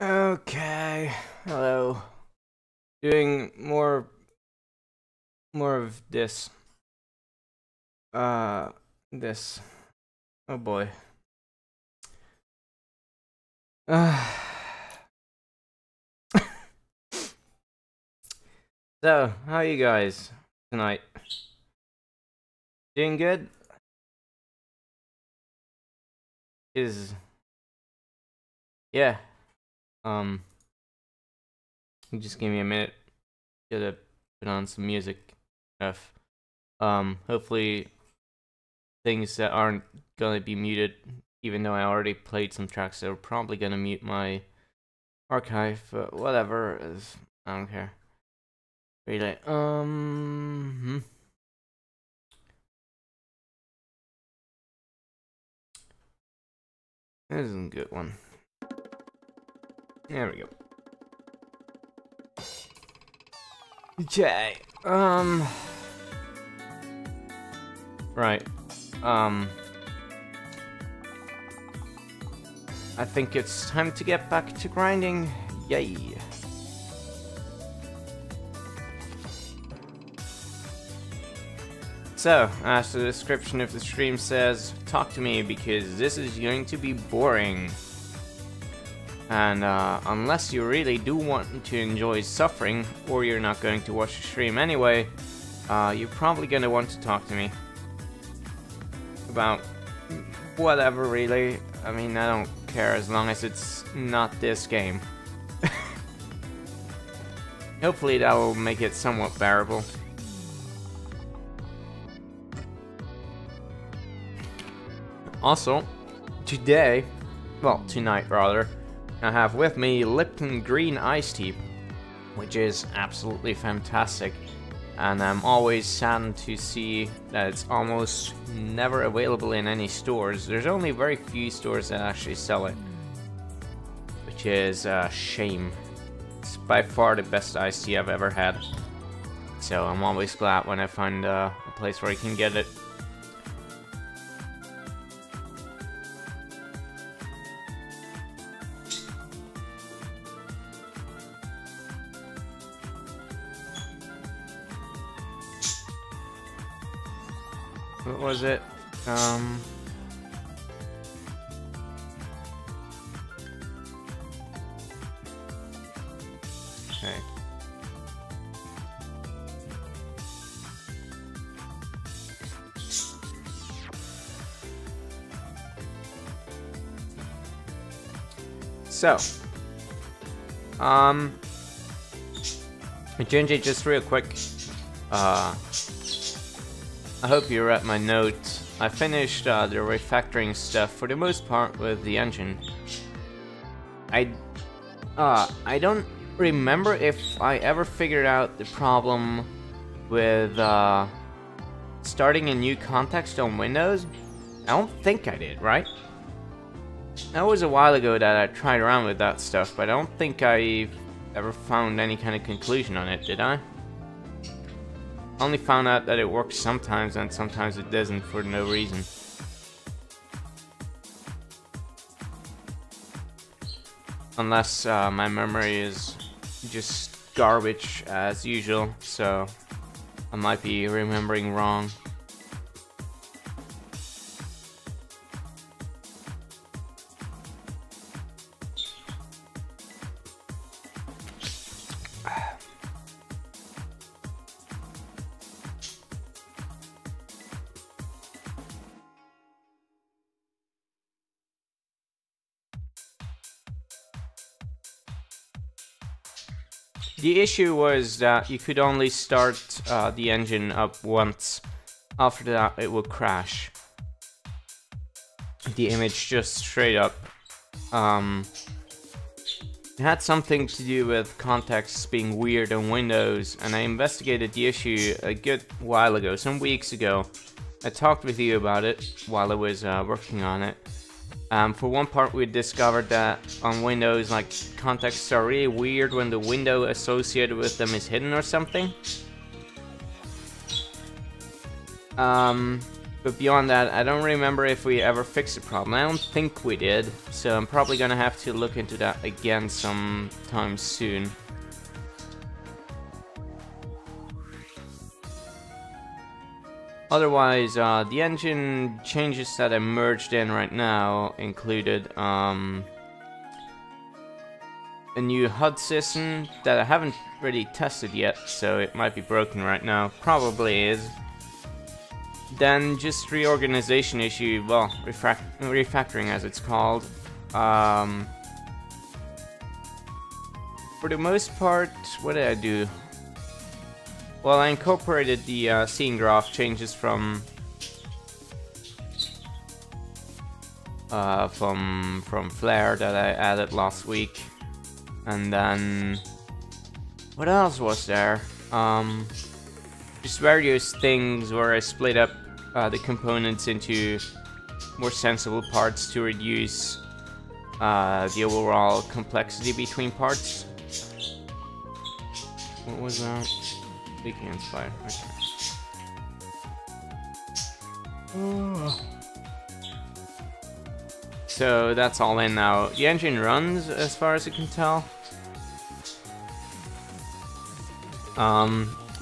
Okay, hello. Doing more of this. Uh, this. Oh boy. Uh, so, how are you guys tonight? Doing good? Is yeah. Um, just give me a minute. Gotta put on some music stuff. Hopefully things that aren't gonna be muted, even though I already played some tracks that are probably gonna mute my archive, but whatever, I don't care. Really, this is a good one. There we go. Okay, right, I think it's time to get back to grinding. Yay. So, as the description of the stream says, talk to me because this is going to be boring. And unless you really do want to enjoy suffering, or you're not going to watch the stream anyway, you're probably gonna want to talk to me. About whatever, really. I mean, I don't care as long as it's not this game. Hopefully that will make it somewhat bearable. Also, today, well, tonight rather, I have with me Lipton Green Iced Tea, which is absolutely fantastic, and I'm always saddened to see that it's almost never available in any stores. There's only very few stores that actually sell it, which is a shame. It's by far the best iced tea I've ever had, so I'm always glad when I find a place where I can get it. What was it? Okay. So, Junji, just real quick, I hope you read my note. I finished the refactoring stuff for the most part with the engine. I don't remember if I ever figured out the problem with starting a new context on Windows. I don't think I did, right? That was a while ago that I tried around with that stuff, but I don't think I ever found any kind of conclusion on it, did I? Only found out that it works sometimes and sometimes it doesn't for no reason. Unless my memory is just garbage as usual, so I might be remembering wrong. The issue was that you could only start the engine up once. After that, it would crash. The image just straight up. It had something to do with contexts being weird on Windows, and I investigated the issue a good while ago, some weeks ago. I talked with you about it while I was working on it. For one part, we discovered that on Windows, like, contexts are really weird when the window associated with them is hidden or something. But beyond that, I don't remember if we ever fixed the problem. I don't think we did, so I'm probably gonna have to look into that again sometime soon. Otherwise, the engine changes that I merged in right now included a new HUD system that I haven't really tested yet, so it might be broken right now. Probably is. Then just reorganization issue, well, refactoring as it's called. For the most part, what did I do? Well, I incorporated the scene graph changes from Flare that I added last week, and then what else was there? Just various things where I split up the components into more sensible parts to reduce the overall complexity between parts. What was that? Leaking Inspire. Okay. So that's all in now. The engine runs as far as I can tell.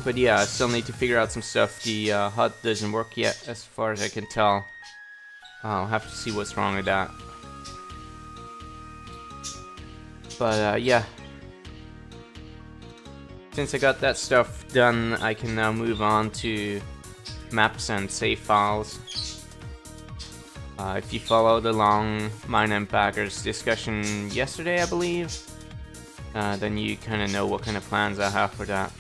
But yeah, I still need to figure out some stuff. The HUD doesn't work yet, as far as I can tell. I'll have to see what's wrong with that. But yeah. Since I got that stuff done, I can now move on to maps and save files. If you followed along mine and Bagger's discussion yesterday, I believe, then you kind of know what kind of plans I have for that.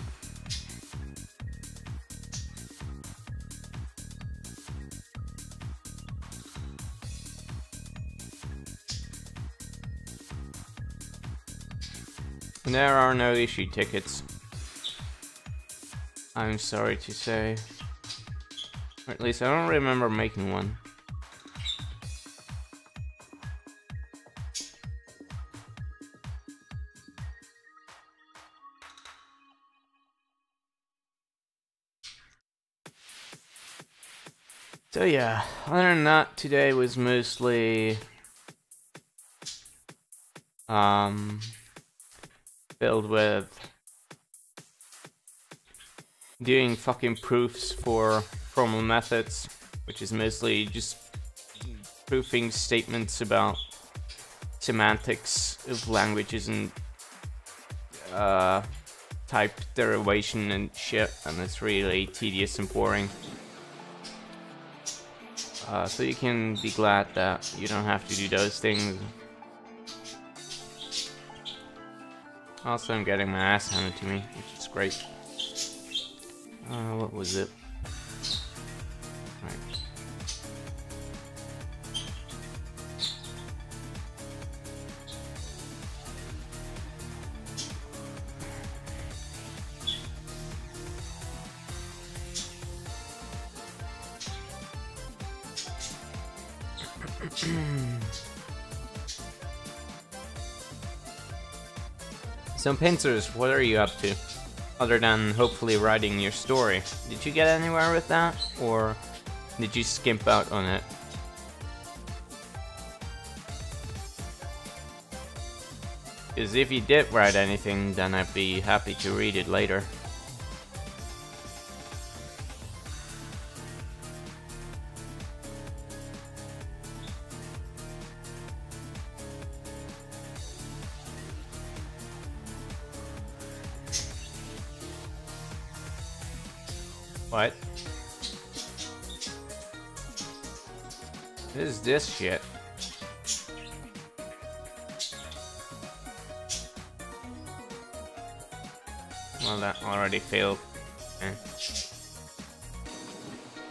There are no issue tickets, I'm sorry to say. Or at least I don't remember making one. So yeah, other than that, today was mostly filled with doing fucking proofs for formal methods, which is mostly just proofing statements about semantics of languages and type derivation and shit, and it's really tedious and boring. So you can be glad that you don't have to do those things. Also, I'm getting my ass handed to me, which is great. What was it? Right. So Pincers, what are you up to? Other than hopefully writing your story. Did you get anywhere with that? Or did you skimp out on it? Because if you did write anything, then I'd be happy to read it later. What? What is this shit? Well, that already failed. Okay.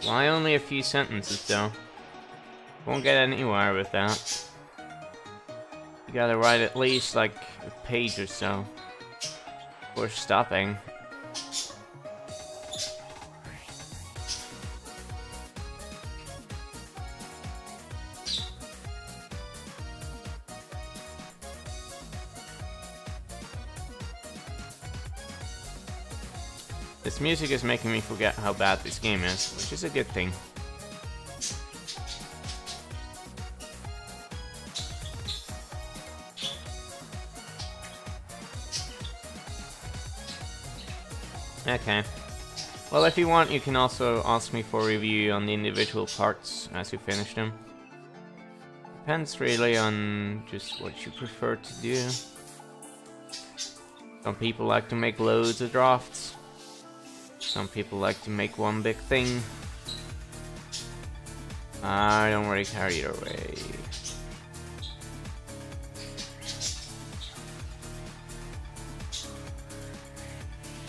Why only a few sentences, though? Won't get anywhere with that. You gotta write at least, like, a page or so before stopping. This music is making me forget how bad this game is, which is a good thing. Okay. Well, if you want, you can also ask me for a review on the individual parts as you finish them. Depends really on just what you prefer to do. Some people like to make loads of drafts. Some people like to make one big thing. I don't really care either way.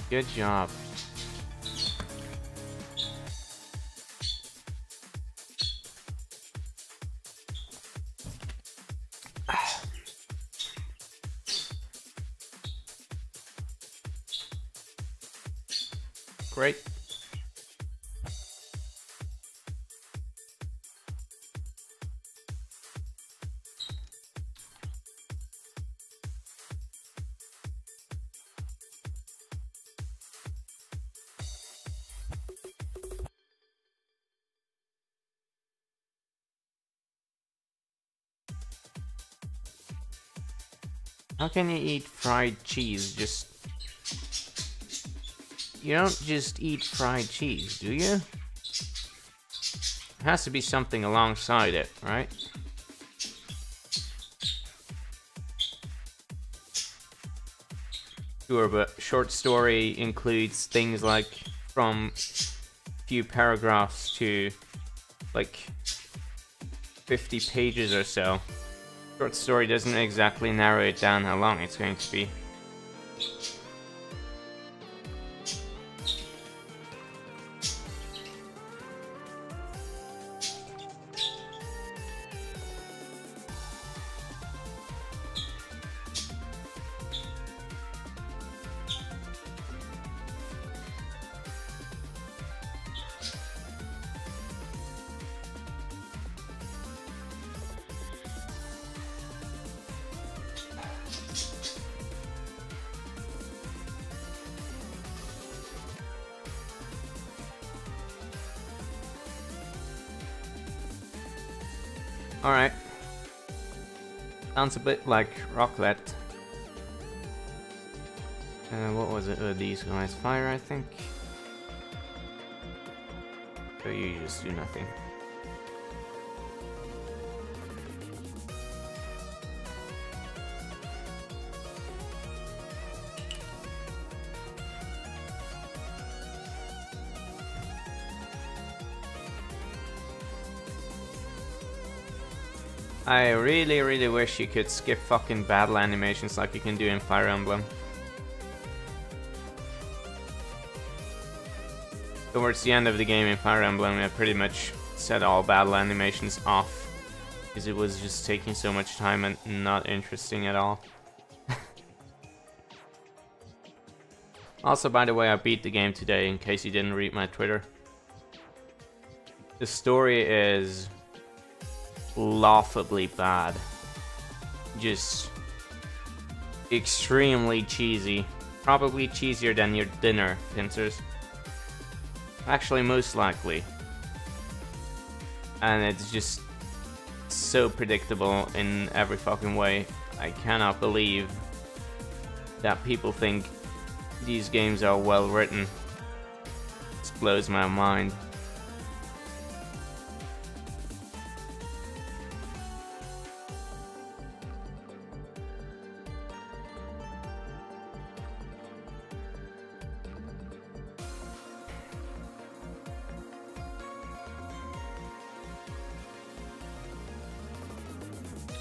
Good job. Great. How can you eat fried cheese? You don't just eat fried cheese, do you? It has to be something alongside it, right? Sure, but short story includes things like from few paragraphs to like 50 pages or so. Short story doesn't exactly narrow it down how long it's going to be. Alright. Sounds a bit like Rocklet. What was it? These guys. Fire, I think. So you just do nothing. I really wish you could skip fucking battle animations like you can do in Fire Emblem. Towards the end of the game in Fire Emblem, I pretty much set all battle animations off because it was just taking so much time and not interesting at all. Also, by the way, I beat the game today in case you didn't read my Twitter. The story is laughably bad. Just extremely cheesy. Probably cheesier than your dinner, pincers. Actually, most likely. And it's just so predictable in every fucking way. I cannot believe that people think these games are well written. This blows my mind.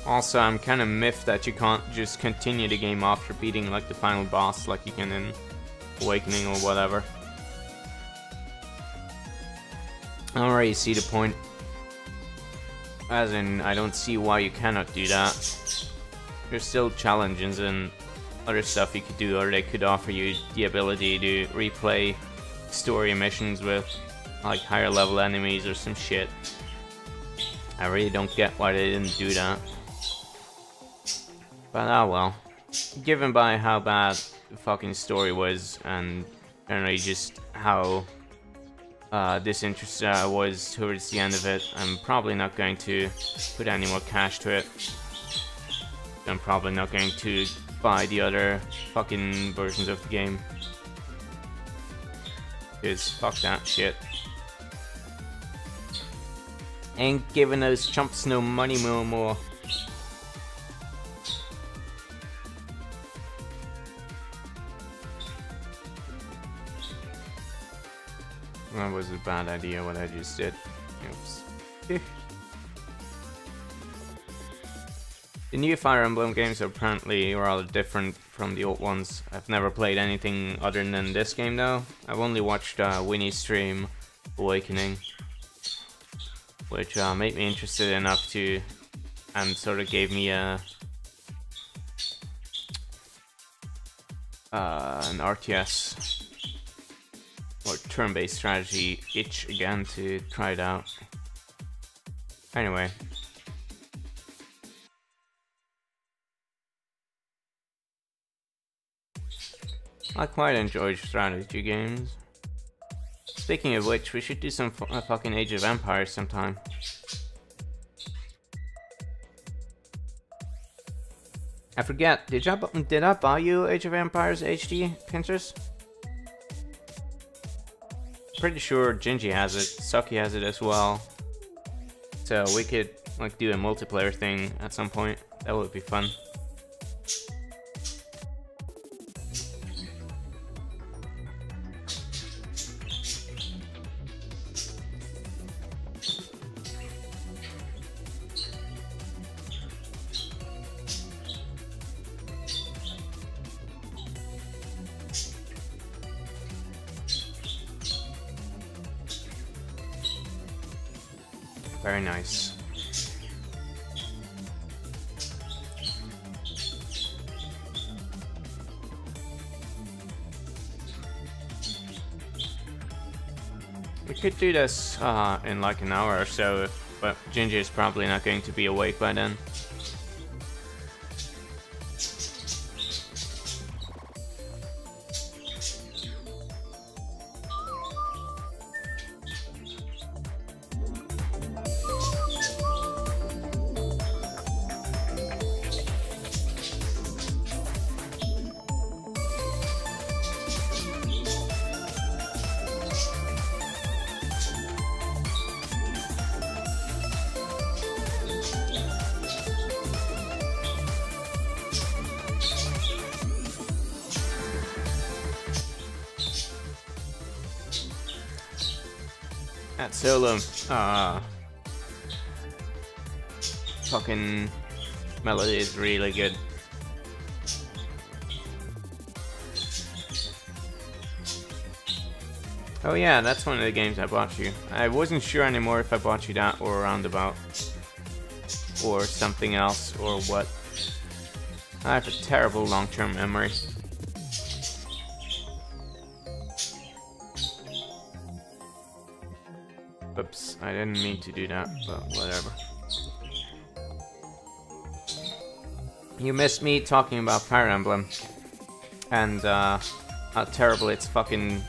Also, I'm kind of miffed that you can't just continue the game after beating like the final boss like you can in Awakening or whatever. I don't really see the point. As in, I don't see why you cannot do that. There's still challenges and other stuff you could do, or they could offer you the ability to replay story missions with like higher level enemies or some shit. I really don't get why they didn't do that. But oh well. Given by how bad the fucking story was, and generally just how disinterested I was towards the end of it, I'm probably not going to put any more cash to it. I'm probably not going to buy the other fucking versions of the game. Cause fuck that shit. Ain't giving those chumps no money no more. That was a bad idea what I just did. Oops. The new Fire Emblem games are apparently rather different from the old ones. I've never played anything other than this game though. I've only watched Winnie's stream Awakening, which made me interested enough to, and sort of gave me an RTS or turn-based strategy itch again to try it out. Anyway. I quite enjoy strategy games. Speaking of which, we should do some fucking Age of Empires sometime. I forget, did I buy you Age of Empires HD, Pinterest? Pretty sure Gingy has it, Saki has it as well. So we could like do a multiplayer thing at some point. That would be fun. Very nice. We could do this in like an hour or so, but Gingy is probably not going to be awake by then. That solo, fucking melody is really good. Oh yeah, that's one of the games I bought you. I wasn't sure anymore if I bought you that or Roundabout. Or something else, or what. I have a terrible long-term memory. Oops, I didn't mean to do that, but whatever. You missed me talking about Fire Emblem. And how terrible its fucking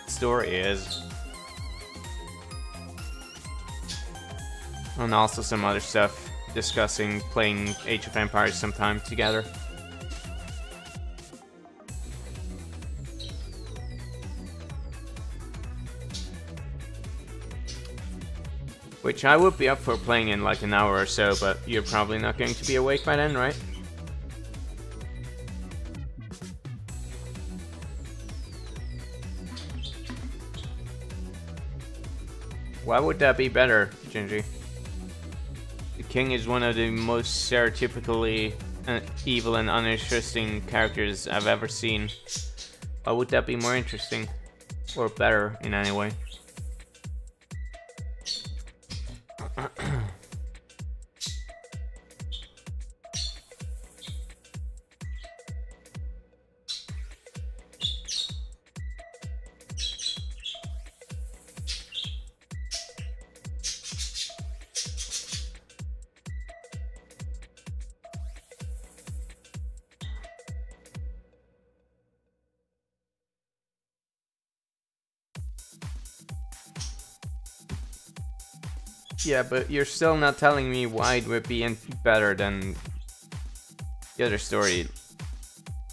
story is. And also some other stuff, discussing playing Age of Empires sometime together. Which I would be up for playing in like an hour or so, but you're probably not going to be awake by then, right? Why would that be better, Gingy? The king is one of the most stereotypically evil and uninteresting characters I've ever seen. Why would that be more interesting? Or better in any way? Yeah, but you're still not telling me why it would be better than the other story.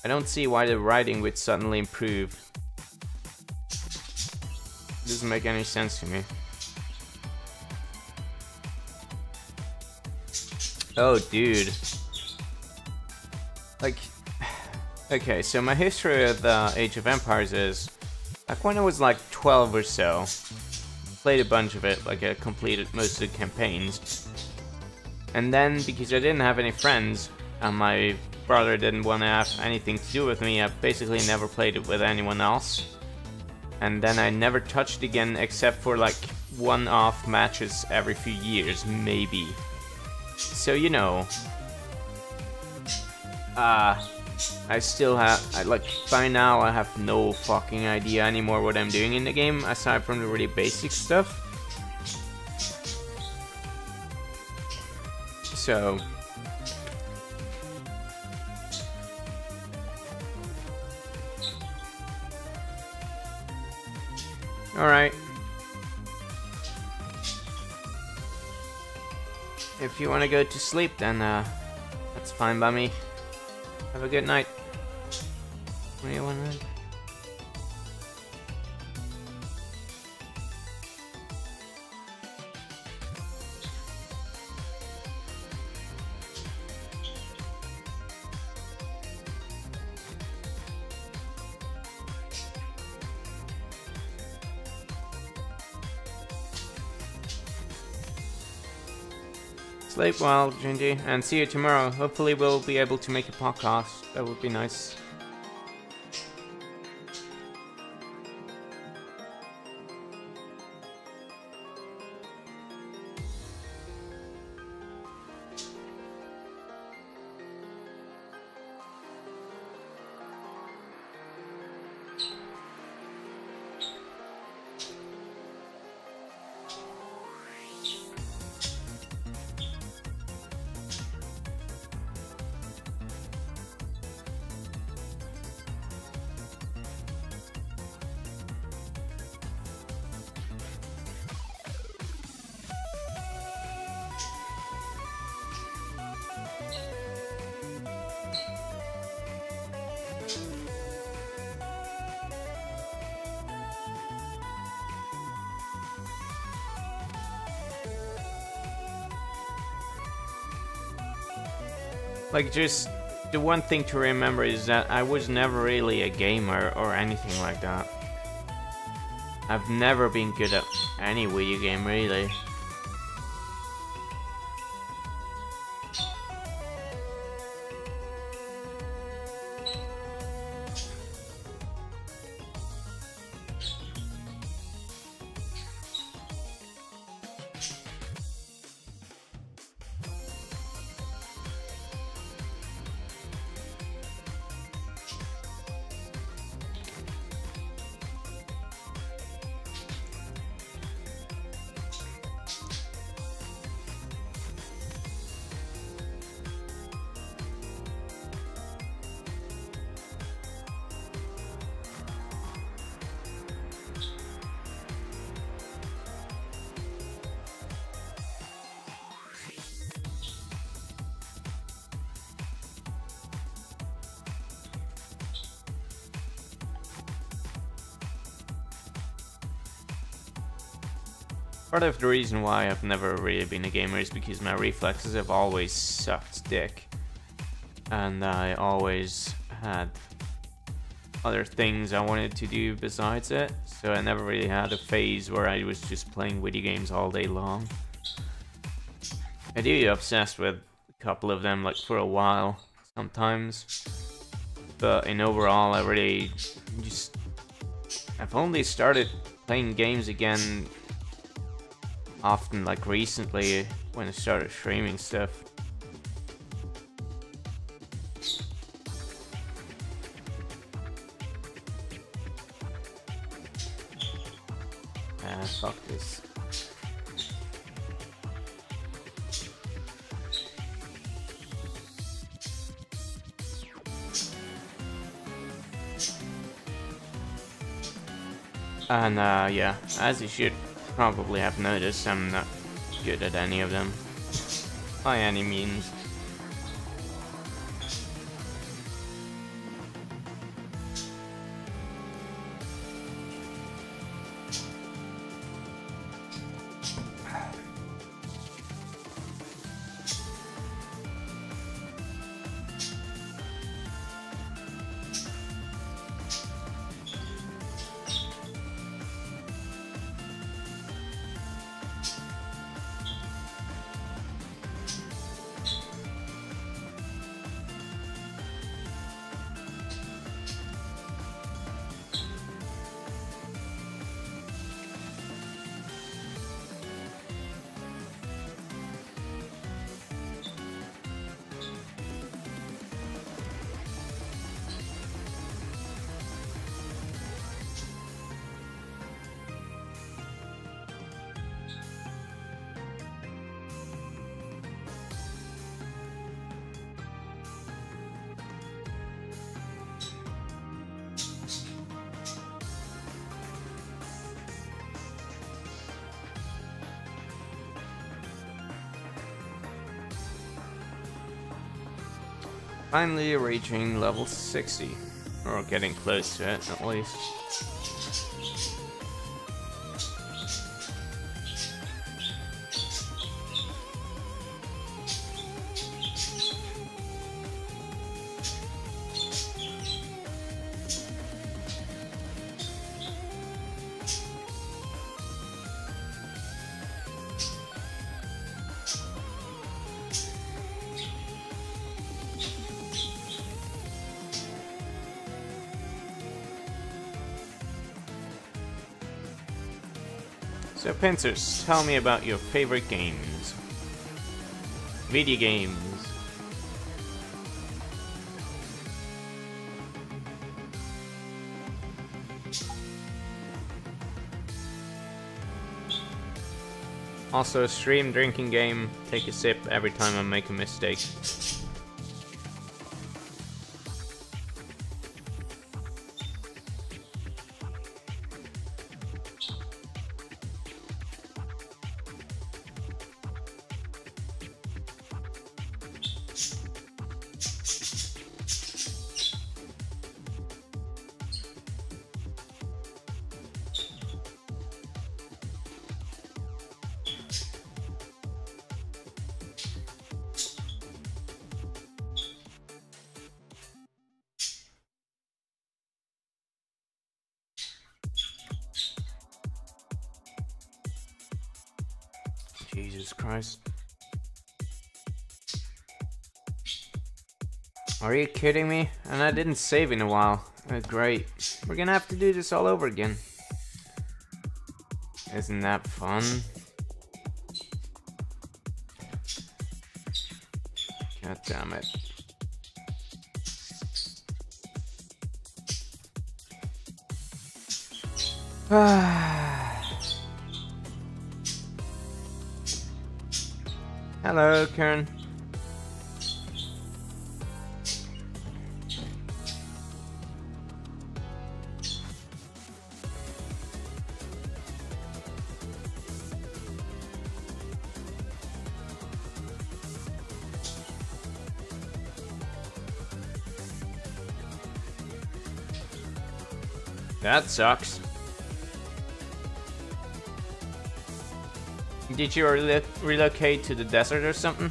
I don't see why the writing would suddenly improve. Doesn't make any sense to me. Oh, dude. Like, okay, so my history of the Age of Empires is, like when I was like 12 or so, played a bunch of it, like I completed most of the campaigns. And then, because I didn't have any friends, and my brother didn't want to have anything to do with me, I basically never played it with anyone else. And then I never touched it again, except for like one-off matches every few years, maybe. So, you know, I still have, by now I have no fucking idea anymore what I'm doing in the game, aside from the really basic stuff. So, alright. If you want to go to sleep, then that's fine by me. Have a good night. What do you want to? Sleep well, Gingy, and see you tomorrow. Hopefully we'll be able to make a podcast. That would be nice. Like, just the one thing to remember is that I was never really a gamer or anything like that. I've never been good at any video game, really. Part of the reason why I've never really been a gamer is because my reflexes have always sucked dick. And I always had other things I wanted to do besides it. So I never really had a phase where I was just playing video games all day long. I do get obsessed with a couple of them, like for a while, sometimes. But in overall, I really just... I've only started playing games again often, like recently, when I started streaming stuff. Fuck this. And yeah, as you should probably have noticed, I'm not good at any of them, by any means. Finally reaching level 60. Or getting close to it, at least. So, Pincers, tell me about your favorite games. Video games. Also, stream drinking game. Take a sip every time I make a mistake. Jesus Christ. Are you kidding me? And I didn't save in a while. Great. We're gonna have to do this all over again. Isn't that fun? God damn it. Hello, Karen. That sucks. Did you relocate to the desert or something?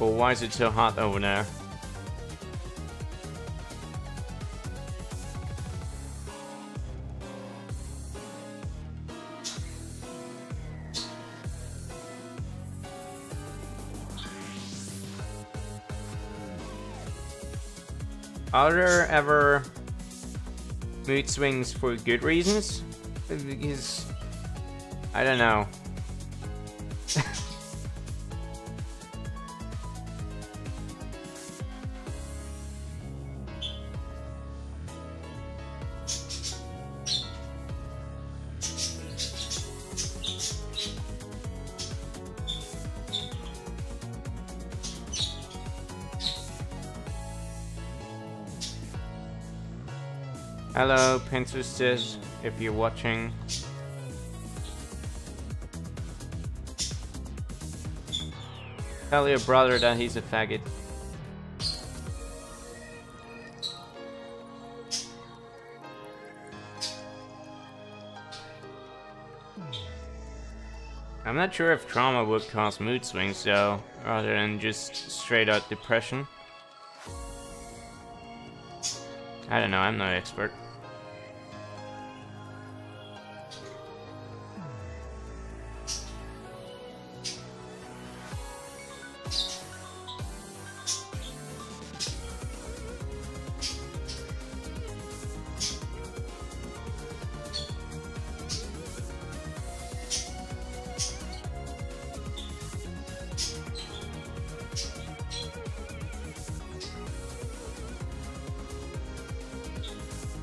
Well, why is it so hot over there? Are there ever mood swings for good reasons? Because I don't know. Hello, Princesses, if you're watching. Tell your brother that he's a faggot. I'm not sure if trauma would cause mood swings though, rather than just straight out depression. I don't know, I'm no expert.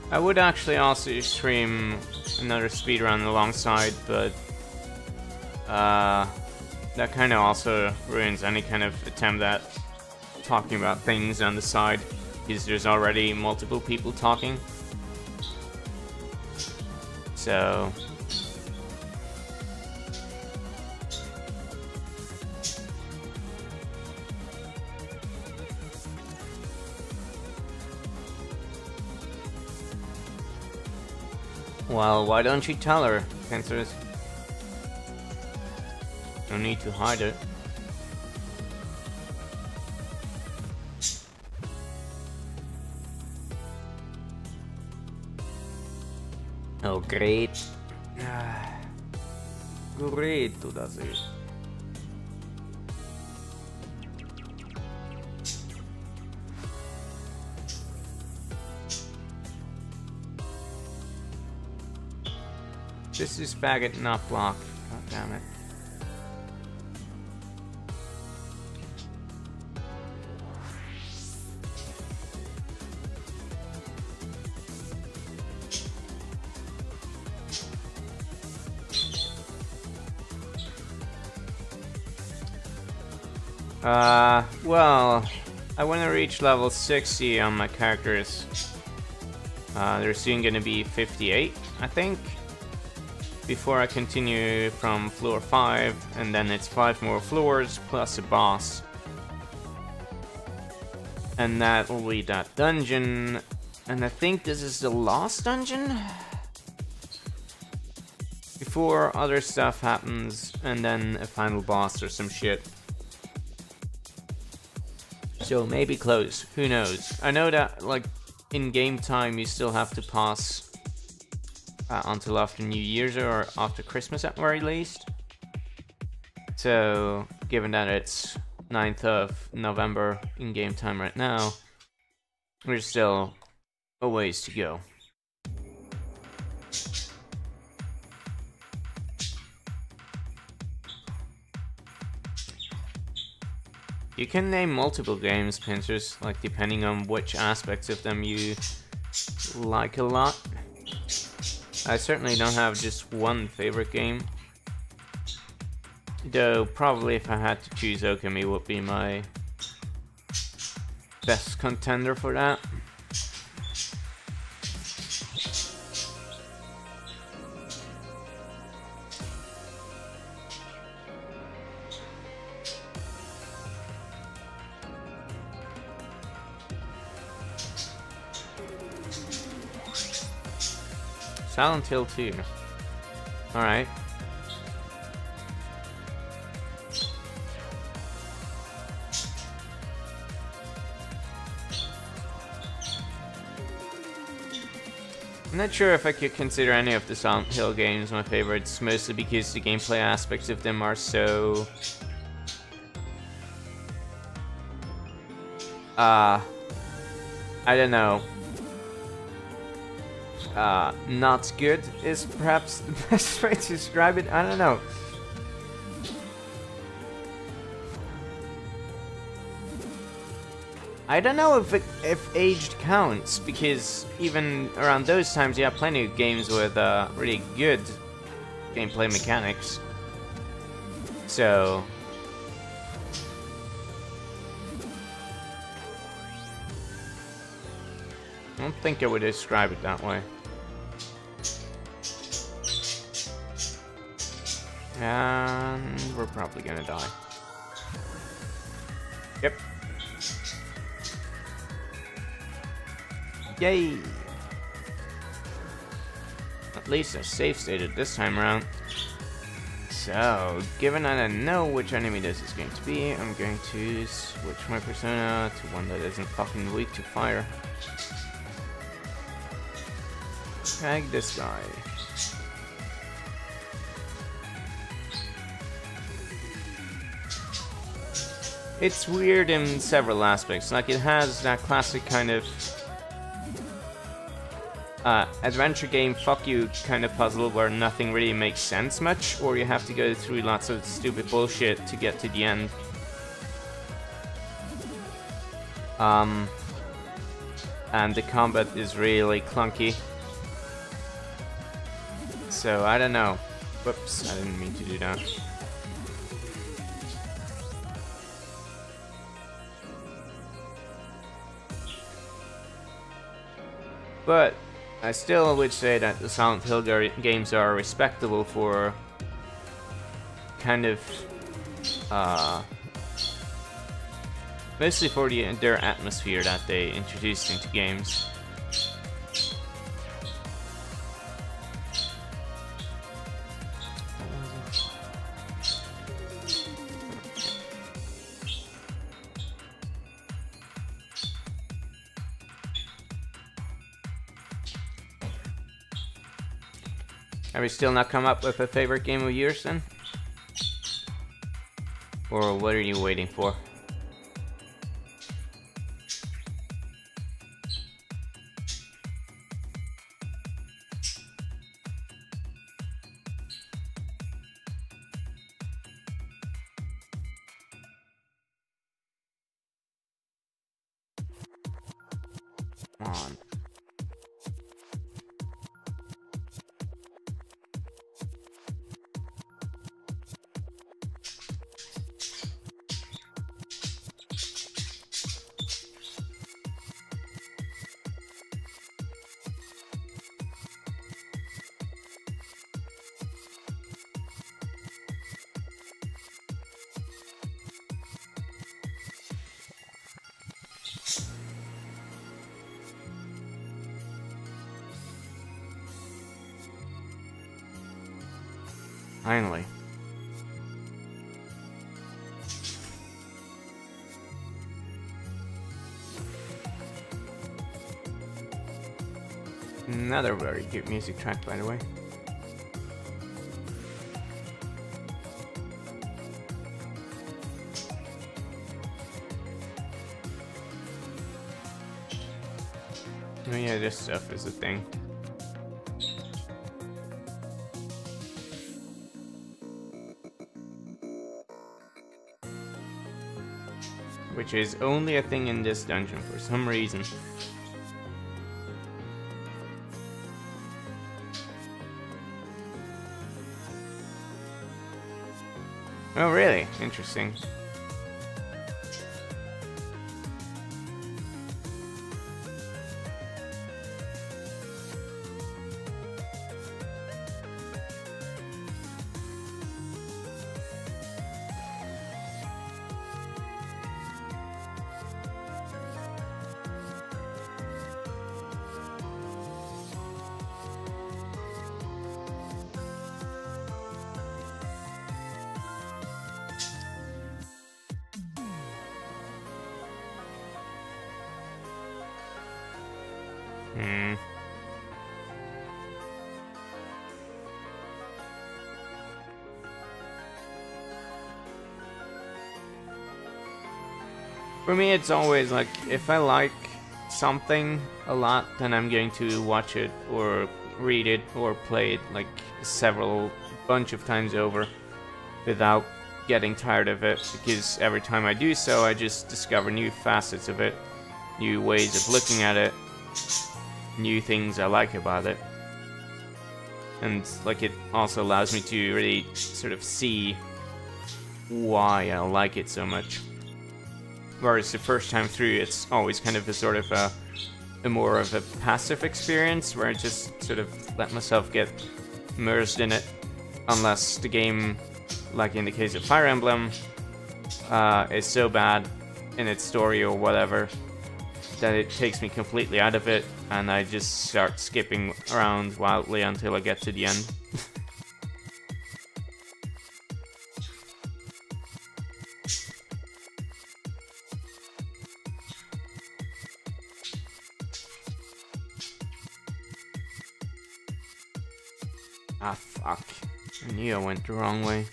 I would actually also stream another speedrun alongside, but that kind of also ruins any kind of attempt at talking about things on the side, because there's already multiple people talking. So Well, why don't you tell her, Pincers? No need to hide it. Oh, great. Great, does it. This is faggot, not block. God damn it. Well, I want to reach level 60 on my characters. They're soon gonna be 58, I think, before I continue from floor 5, and then it's 5 more floors plus a boss. And that will be that dungeon, and I think this is the last dungeon? Before other stuff happens, and then a final boss or some shit. So maybe close, who knows. I know that, like, in game time you still have to pass until after New Year's or after Christmas at very least. So, given that it's 9th of November in game time right now, there's still a ways to go. You can name multiple games, Pincers, like depending on which aspects of them you like a lot. I certainly don't have just one favorite game. Though probably if I had to choose, Okami would be my best contender for that. Silent Hill 2. Alright. I'm not sure if I could consider any of the Silent Hill games my favorites, mostly because the gameplay aspects of them are so... I don't know. Not good is perhaps the best way to describe it. I don't know. I don't know if aged counts, because even around those times you have plenty of games with really good gameplay mechanics. So I don't think I would describe it that way. And we're probably gonna die. Yep. Yay! At least I safe stated this time around. So, given that I know which enemy this is going to be, I'm going to switch my persona to one that isn't fucking weak to fire. Tag this guy. It's weird in several aspects. Like, it has that classic kind of adventure game fuck you kind of puzzle where nothing really makes sense much, or you have to go through lots of stupid bullshit to get to the end. And the combat is really clunky. So, I don't know. Whoops, I didn't mean to do that. But I still would say that the Silent Hill games are respectable for kind of mostly for their atmosphere that they introduced into games. Have you still not come up with a favorite game of yours then? Or what are you waiting for? Come on. Finally. Another very cute music track, by the way. Oh yeah, this stuff is a thing. Which is only a thing in this dungeon for some reason. Oh really? Interesting. For me, it's always like, if I like something a lot, then I'm going to watch it or read it or play it like bunch of times over without getting tired of it, because every time I do so, I just discover new facets of it, new ways of looking at it, new things I like about it. And like, it also allows me to really sort of see why I like it so much. Whereas the first time through, it's always kind of a sort of a more of a passive experience, where I just sort of let myself get immersed in it, unless the game, like in the case of Fire Emblem, is so bad in its story or whatever that it takes me completely out of it, and I just start skipping around wildly until I get to the end. Ah, fuck. I knew I went the wrong way.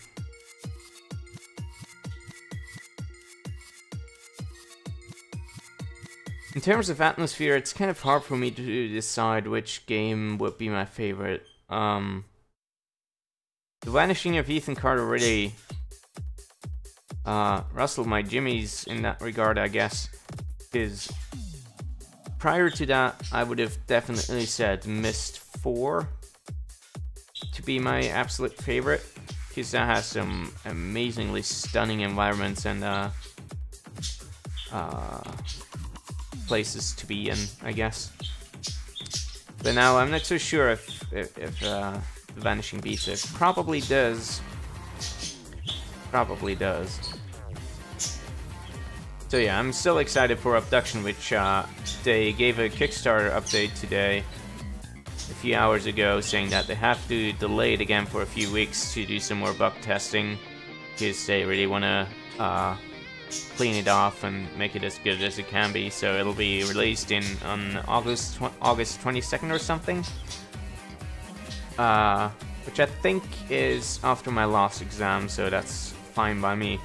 In terms of atmosphere, it's kind of hard for me to decide which game would be my favorite. The Vanishing of Ethan Carter really rustled my jimmies in that regard, I guess. Because prior to that, I would have definitely said Myst 4 to be my absolute favorite, because that has some amazingly stunning environments and places to be in, I guess. But now I'm not so sure if the Vanishing beats it. Probably does. Probably does. So yeah, I'm still excited for Abduction, which they gave a Kickstarter update today, a few hours ago, saying that they have to delay it again for a few weeks to do some more bug testing, because they really want to clean it off and make it as good as it can be. So it'll be released on August 22nd or something. which I think is after my last exam, so that's fine by me.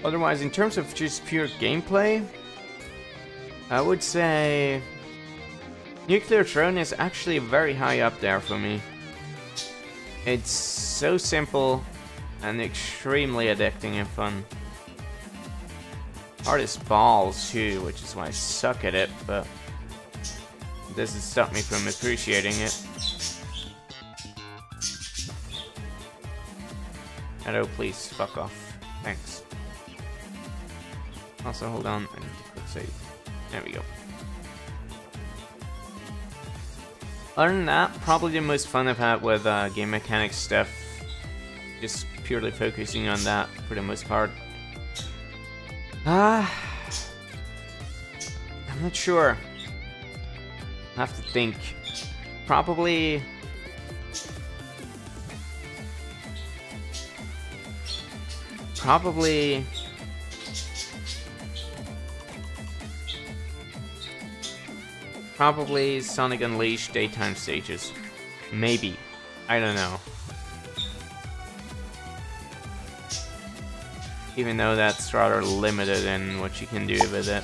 Otherwise, in terms of just pure gameplay, I would say Nuclear Throne is actually very high up there for me. It's so simple and extremely addicting and fun. Hard as balls too, which is why I suck at it, but it doesn't stop me from appreciating it. Hello, please, fuck off. Thanks. Also, hold on, I need to quick save. There we go. Other than that, probably the most fun I've had with game mechanics stuff. Just purely focusing on that for the most part. I'm not sure. I have to think. Probably Sonic Unleashed daytime stages. Maybe. I don't know. Even though that's rather limited in what you can do with it.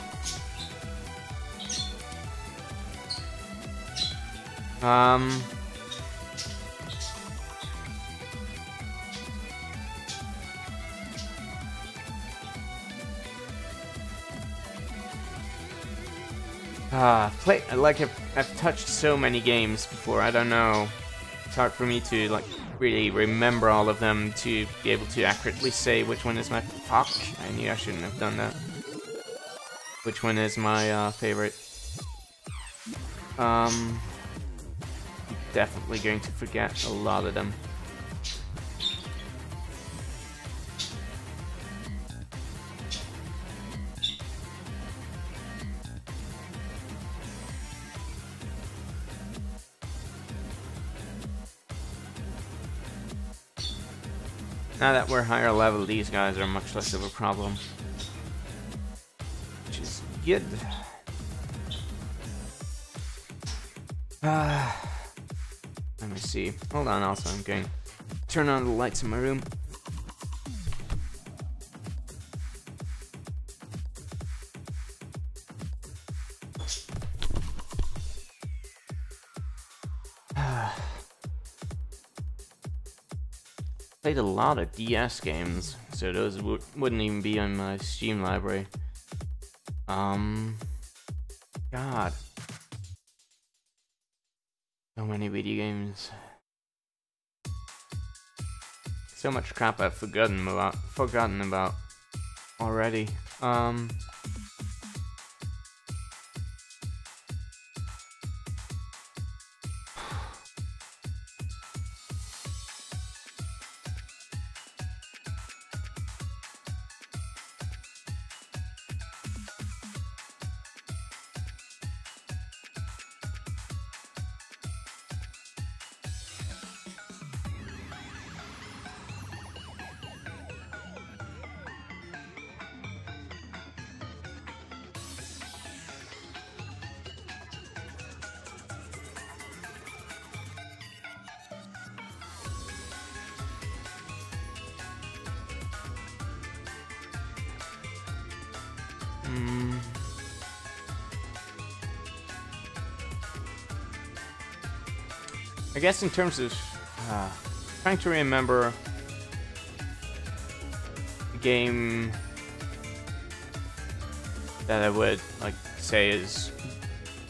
Like I've touched so many games before, I don't know. It's hard for me to like really remember all of them to be able to accurately say which one is my fuck. I knew I shouldn't have done that. Which one is my favorite? Definitely going to forget a lot of them. Now that we're higher level, these guys are much less of a problem. Which is good. Let me see. Hold on, also I'm going to turn on the lights in my room. Played a lot of DS games, so those wouldn't even be on my Steam library. God. So many video games. So much crap I've forgotten about already. I guess in terms of trying to remember a game that I would like say is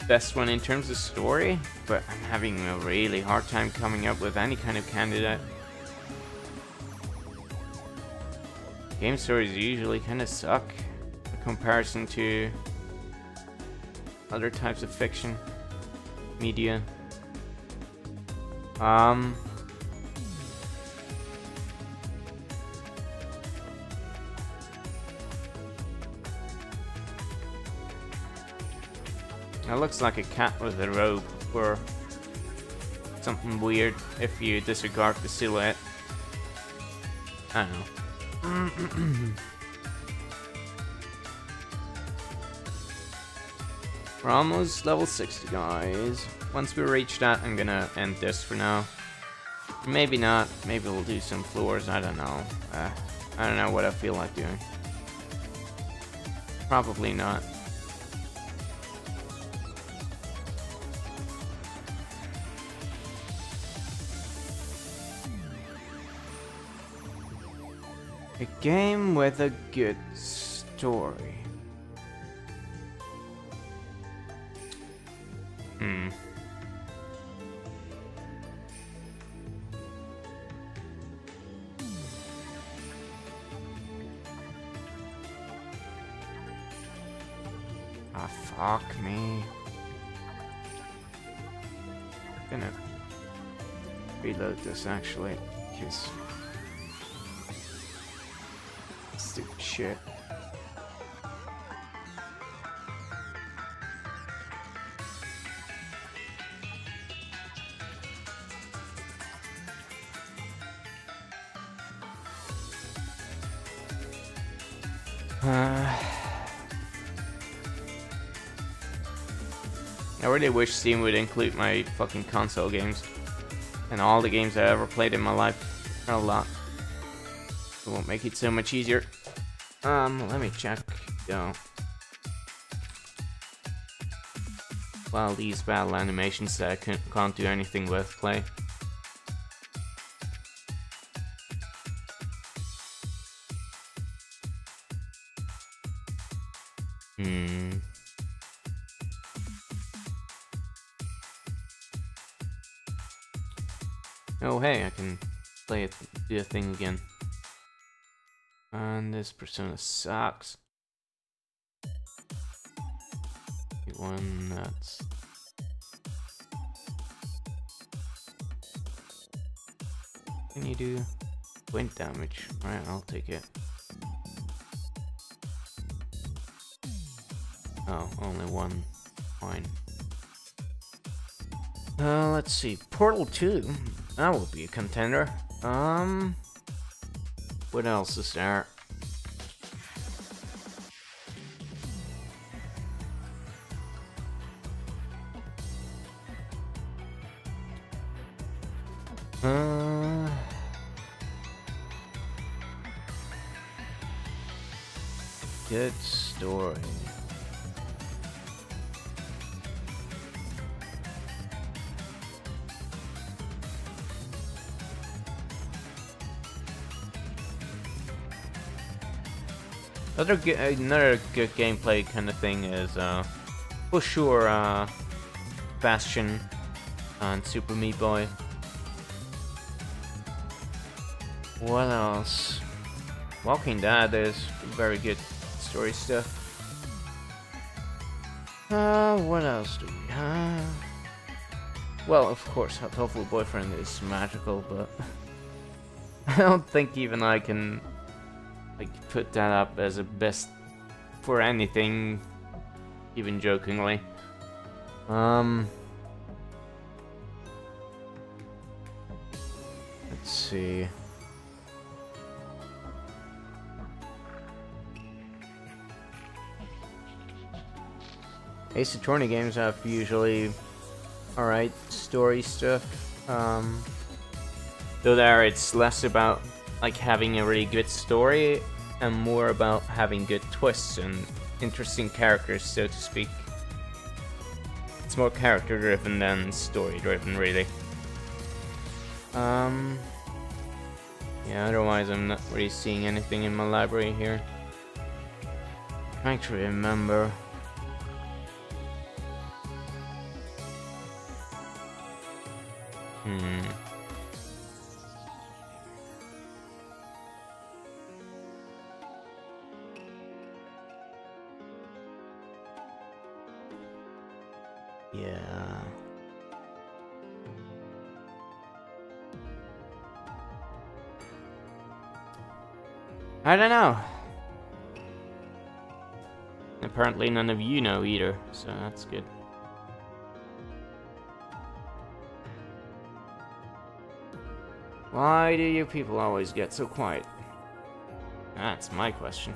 best one in terms of story, but I'm having a really hard time coming up with any kind of candidate. Game stories usually kind of suck in comparison to other types of fiction media. It looks like a cat with a robe, or something weird if you disregard the silhouette. I don't know. We're almost level 60, guys. Once we reach that, I'm gonna end this for now. Maybe not. Maybe we'll do some floors. I don't know. I don't know what I feel like doing. Probably not. A game with a good story. Ah, fuck me. I'm gonna reload this actually, because stupid shit. I really wish Steam would include my fucking console games. And all the games I ever played in my life. A lot. It won't make it so much easier. Let me check. Go. Well, these battle animations that I can't do anything with play. Oh hey, I can play it, do a thing again. And this Persona sucks. One nuts. Can you do wind damage? Alright, I'll take it. Oh, only one. Fine. Let's see. Portal 2. That will be a contender. What else is there? Good story. Another good gameplay kind of thing is, for sure, Bastion and Super Meat Boy. What else? Walking Dead is very good story stuff. What else do we have? Well, of course, Hot Tofu Boyfriend is magical, but I don't think even I can put that up as a best for anything, even jokingly. Let's see. Ace Attorney games have usually alright story stuff. Though there it's less about having a really good story and more about having good twists and interesting characters, so to speak. It's more character driven than story driven, really. Yeah, otherwise I'm not really seeing anything in my library here. Trying to remember. Yeah. I don't know. Apparently none of you know either, so that's good. Why do you people always get so quiet? That's my question.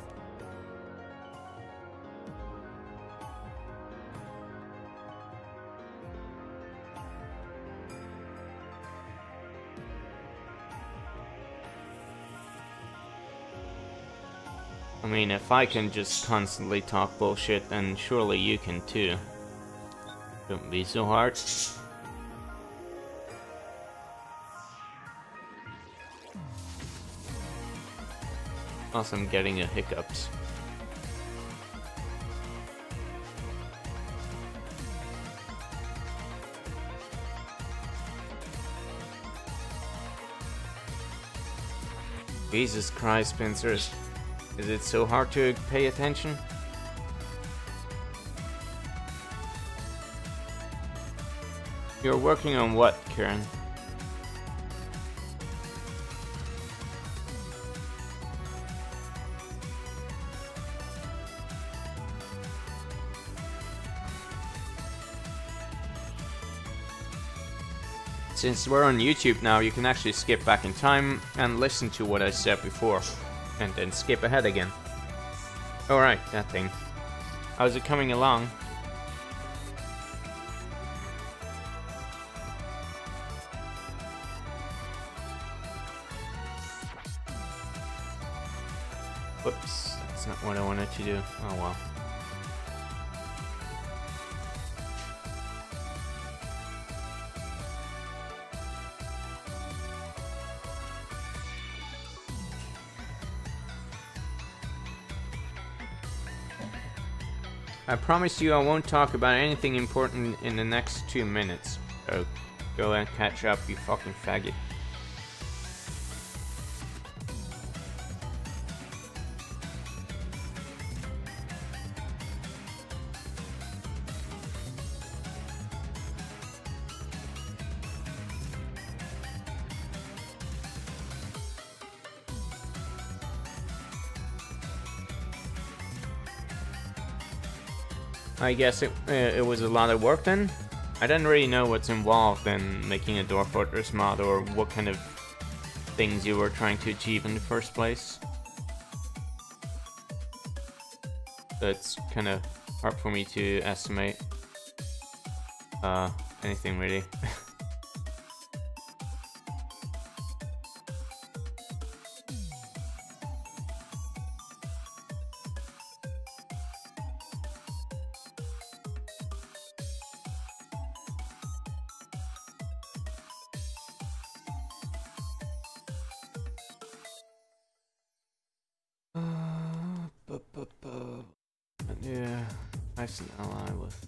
I mean, if I can just constantly talk bullshit, then surely you can too. Don't be so hard. Also, I'm getting a hiccups. Jesus Christ, Spencer. Is it so hard to pay attention? You're working on what, Kieran? Since we're on YouTube now, you can actually skip back in time and listen to what I said before, and then skip ahead again. Alright, that thing. How's it coming along? Whoops, that's not what I wanted to do. Oh well. I promise you I won't talk about anything important in the next 2 minutes. So go and catch up, you fucking faggot. I guess it was a lot of work then. I didn't really know what's involved in making a Dwarf Fortress mod, or what kind of things you were trying to achieve in the first place. So it's kind of hard for me to estimate anything really. Yeah, I've seen ally with.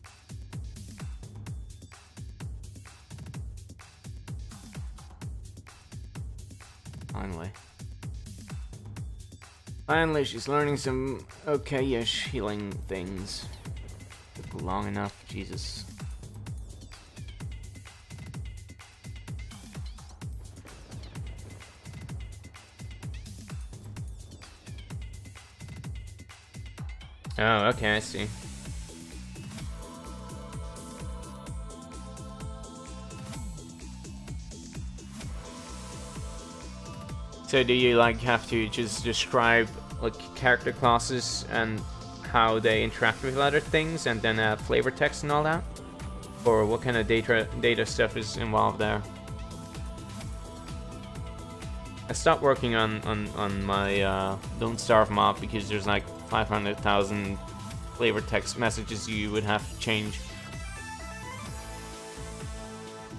Finally, she's learning some okay-ish healing things. Took long enough, Jesus. Oh, okay, I see. So do you like have to just describe like character classes and how they interact with other things, and then flavor text and all that? Or what kind of data stuff is involved there? I stopped working on my Don't Starve mod because there's like 500,000 flavor text messages you would have to change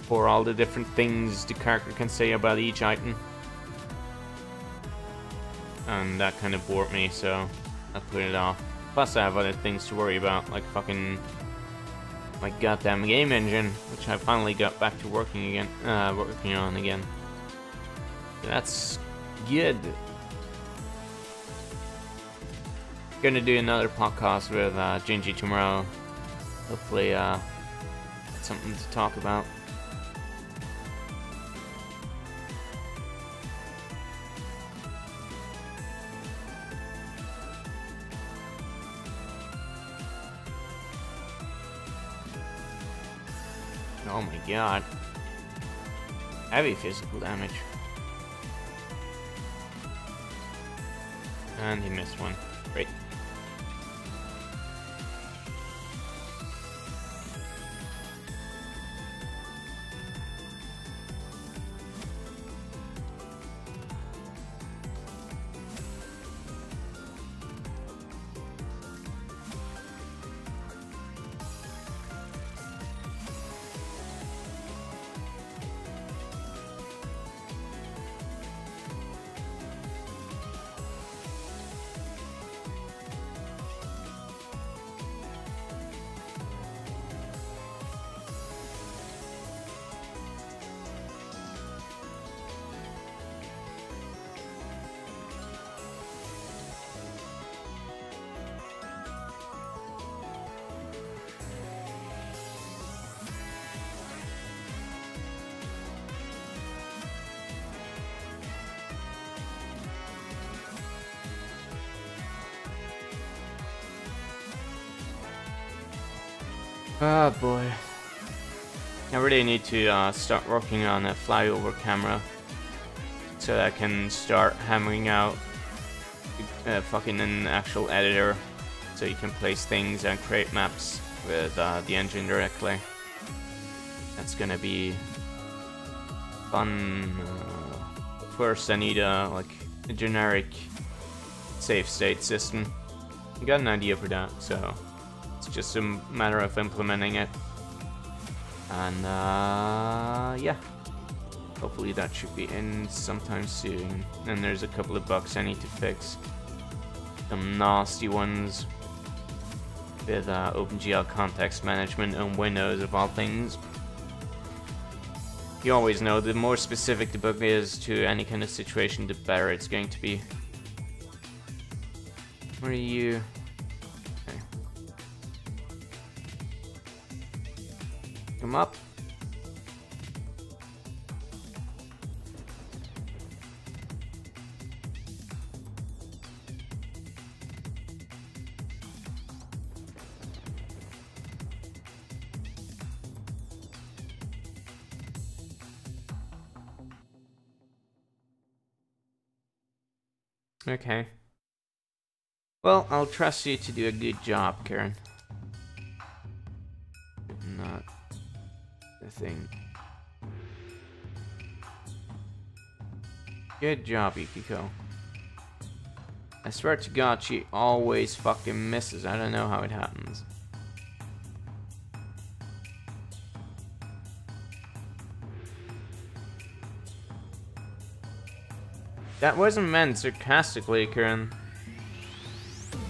for all the different things the character can say about each item. And that kind of bored me, so I put it off. Plus I have other things to worry about, like fucking my goddamn game engine, which I finally got back to working on again. That's good. Gonna do another podcast with Gingy tomorrow. Hopefully, something to talk about. Oh my god. Heavy physical damage. And he missed one. Great. Oh boy. I really need to start working on a flyover camera so that I can start hammering out fucking an actual editor so you can place things and create maps with the engine directly. That's gonna be fun. First I need like a generic save state system. I got an idea for that, so it's just a matter of implementing it. And yeah, hopefully that should be in sometime soon. And there's a couple of bugs I need to fix. Some nasty ones with OpenGL context management on Windows of all things. You always know the more specific the bug is to any kind of situation, the better it's going to be. Where are you? Okay. Come up. Okay. Well, I'll trust you to do a good job, Karen. Not the thing. Good job, Yukiko. I swear to God, she always fucking misses. I don't know how it happens. That wasn't meant sarcastically, Karen.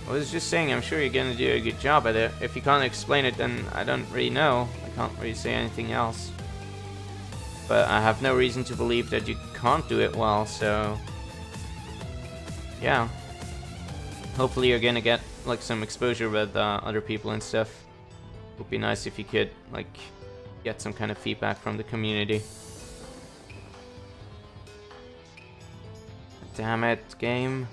I was just saying, I'm sure you're gonna do a good job at it. If you can't explain it, then I don't really know. I can't really say anything else. But I have no reason to believe that you can't do it well, so... yeah. Hopefully you're gonna get, like, some exposure with other people and stuff. It would be nice if you could, like, get some kind of feedback from the community. Damn it, game.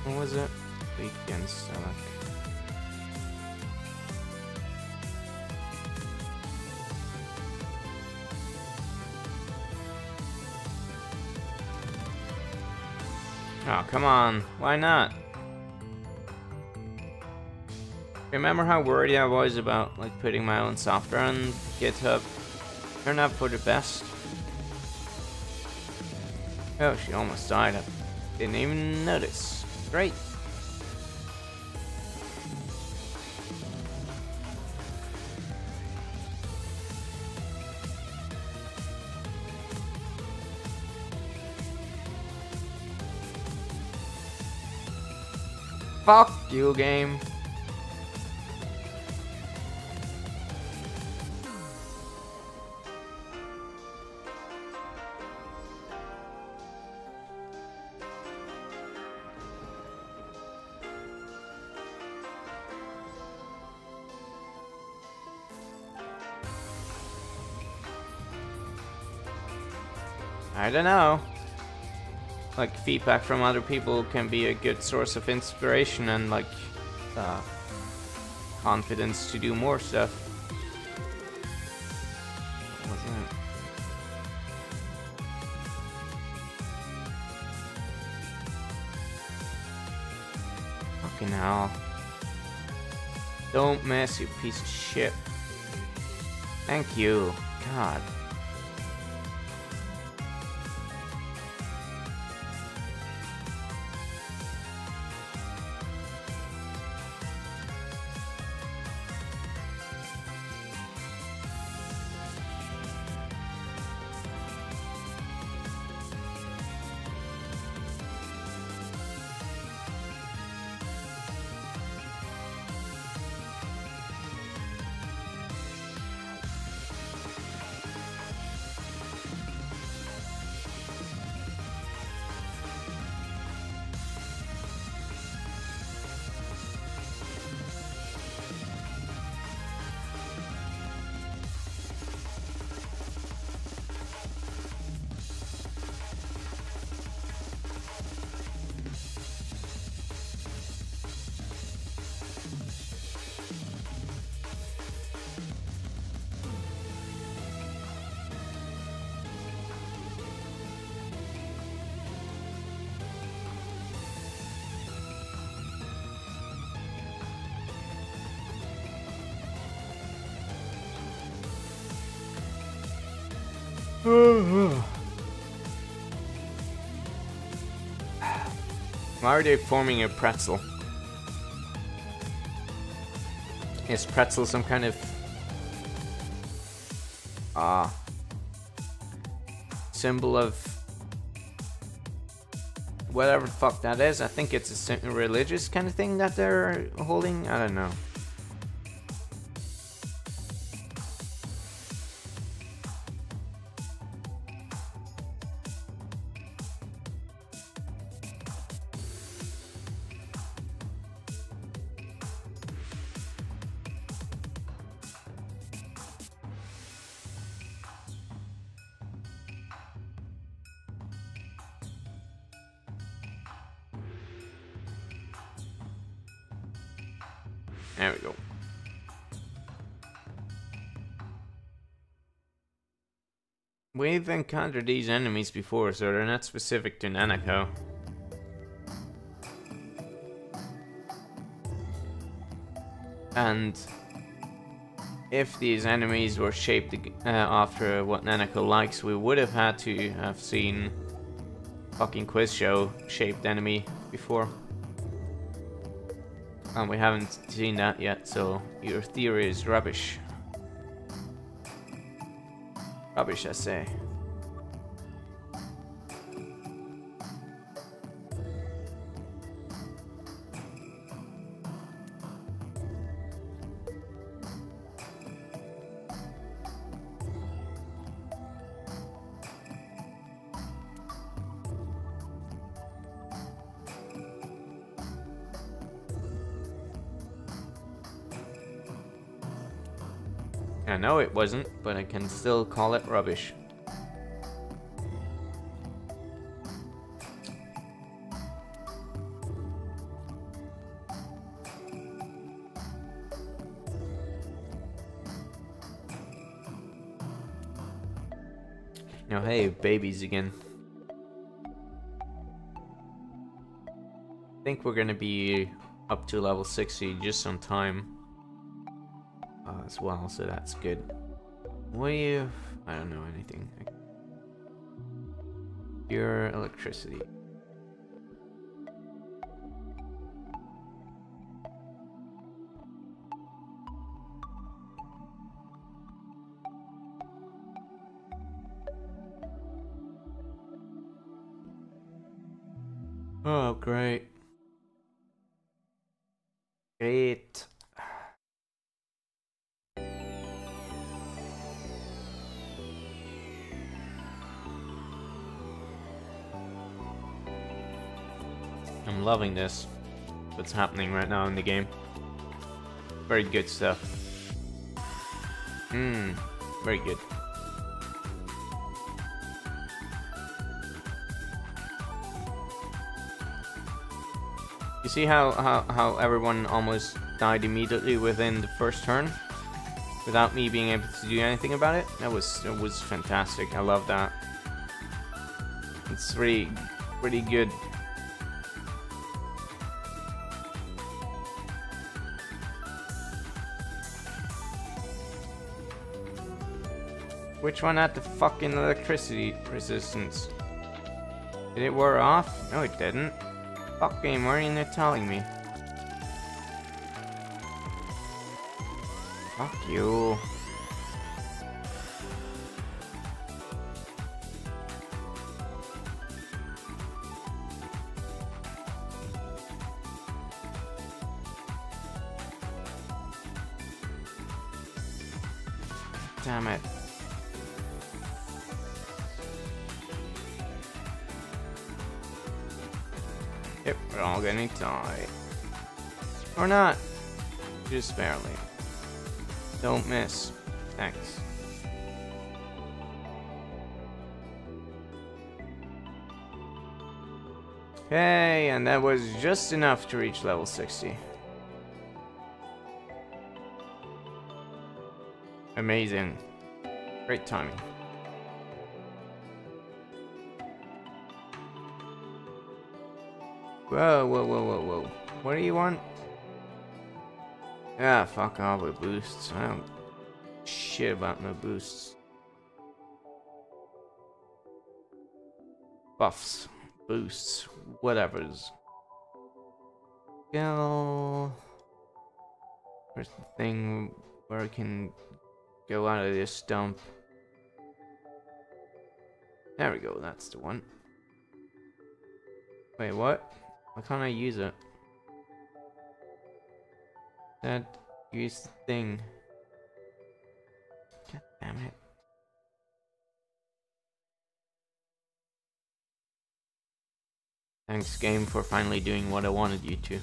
What was it? Weak against Select. Oh, come on. Why not? Remember how worried I was about like putting my own software on GitHub? Turned out for the best. Oh, she almost died. I didn't even notice. Great. Fuck you, game. I don't know. Like, feedback from other people can be a good source of inspiration and, like, confidence to do more stuff. What was that? Fucking hell. Don't mess, you piece of shit. Thank you. God. Why are they forming a pretzel? Is pretzel some kind of symbol of whatever the fuck that is? I think it's a religious kind of thing that they're holding. I don't know. There we go. We've encountered these enemies before, so they're not specific to Nanako. And if these enemies were shaped after what Nanako likes, we would have had to have seen fucking Quiz Show shaped enemy before. And we haven't seen that yet, so your theory is rubbish. Rubbish, I say. I know it wasn't, but I can still call it rubbish. Now, hey, babies again. I think we're gonna be up to level 60 just on time. As well, so that's good. I don't know anything. Pure electricity. Oh, great. Great. I'm loving this. What's happening right now in the game. Very good stuff. Very good. You see how everyone almost died immediately within the first turn without me being able to do anything about it? That was fantastic. I love that. It's really good. Which one had the fucking electricity resistance? Did it wear off? No, it didn't. Fuck game, why aren't you telling me? Fuck you. Damn it. Yep, we're all gonna die. Or not. Just barely. Don't miss. Thanks. Okay, and that was just enough to reach level 60. Amazing. Great timing. Whoa. What do you want? Ah, fuck off with boosts. I don't shit about no boosts. Buffs, boosts, whatever's. Go. Where's the thing where I can go out of this dump? There we go, that's the one. Wait, what? Why can't I use it? That use the thing. God damn it. Thanks, game, for finally doing what I wanted you to.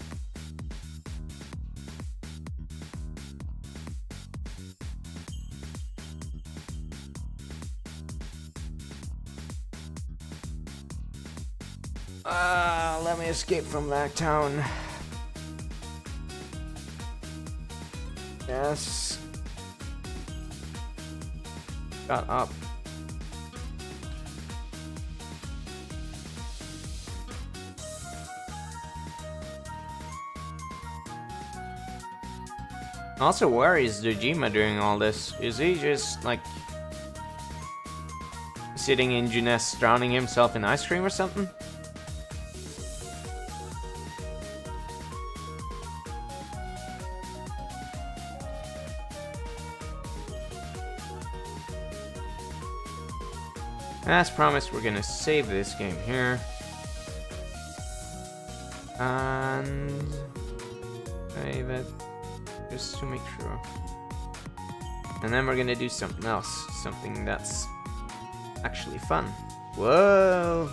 Let me escape from that town. Yes. Shut up. Also, where is Dojima doing all this? Is he just, like, sitting in Junes drowning himself in ice cream or something? As promised, we're gonna save this game here. And save it just to make sure. And then we're gonna do something else, something that's actually fun. Whoa!